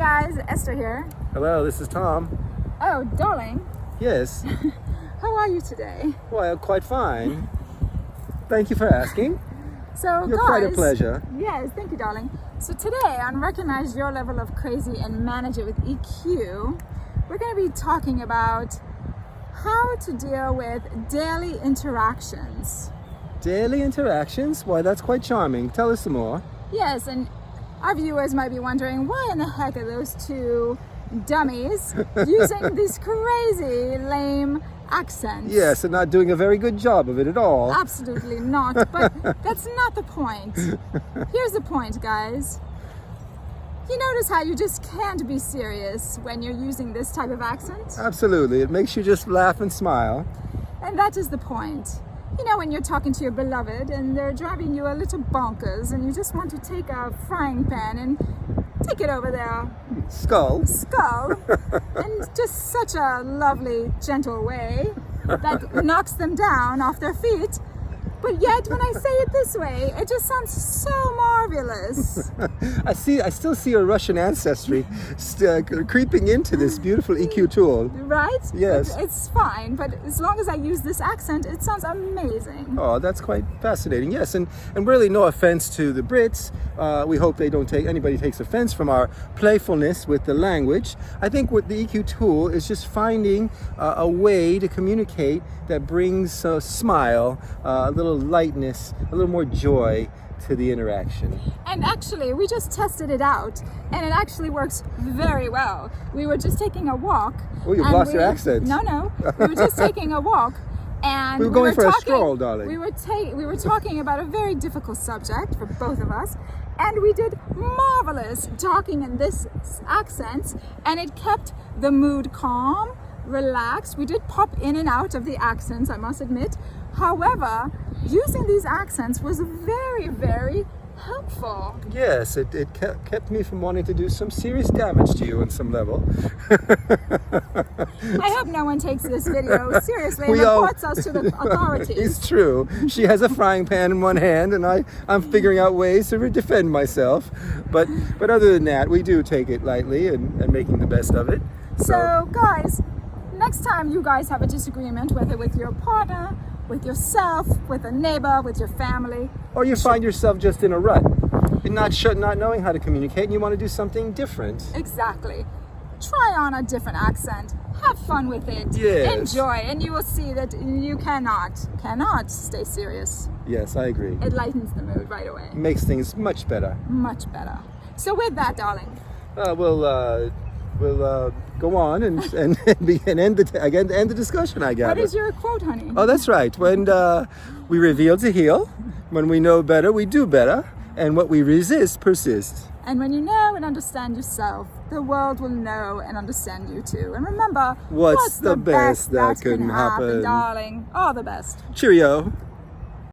guys, Esther here. Hello, this is Tom. Oh, darling. Yes. How are you today? Well, quite fine. Thank you for asking. So, You're guys, quite a pleasure. Yes, thank you, darling. So today, on Recognize Your Level of Crazy and Manage It with EQ, we're going to be talking about how to deal with daily interactions. Daily interactions? Why, that's quite charming. Tell us some more. Yes, and our viewers might be wondering, why in the heck are those two dummies using these crazy, lame accents? Yes, and not doing a very good job of it at all. Absolutely not, but that's not the point. Here's the point, guys. You notice how you just can't be serious when you're using this type of accent? Absolutely. It makes you just laugh and smile. And that is the point. You know, when you're talking to your beloved and they're driving you a little bonkers and you just want to take a frying pan and take it over their Skull. in just such a lovely, gentle way that knocks them down off their feet. But yet, when I say it this way, it just sounds so marvelous. I still see a Russian ancestry creeping into this beautiful EQ tool. Right? Yes. It's fine, but as long as I use this accent, it sounds amazing. Oh, that's quite fascinating. Yes, and really no offense to the Brits. We hope anybody takes offense from our playfulness with the language. I think what the EQ tool is just finding a way to communicate that brings a smile, a little lightness, a little more joy to the interaction. And actually, we just tested it out, and it actually works very well. We were just taking a walk. Oh, you've lost your accent. No. We were just taking a walk, and we were going for a stroll, darling. We were talking about a very difficult subject for both of us, and we did marvelous talking in this accent, and it kept the mood calm, relaxed. We did pop in and out of the accents, I must admit. However, using these accents was very, very helpful. Yes, it kept me from wanting to do some serious damage to you on some level. I hope no one takes this video seriously and reports us to the authorities. It's true. She has a frying pan in one hand and I'm figuring out ways to defend myself. But other than that, we do take it lightly and making the best of it. So guys, next time you guys have a disagreement, whether with your partner, with yourself, with a neighbor, with your family, or you find yourself just in a rut and not knowing how to communicate and you want to do something different. Exactly. Try on a different accent. Have fun with it. Yes. Enjoy, and you will see that you cannot stay serious. Yes, I agree. It lightens the mood right away. Makes things much better. Much better. So with that, darling, We'll go on and end the discussion, I gather. What is your quote, honey? Oh, that's right. When we reveal to heal, when we know better, we do better, and what we resist persists. And when you know and understand yourself, the world will know and understand you too. And remember, what's the best that can happen, darling? All the best. Cheerio.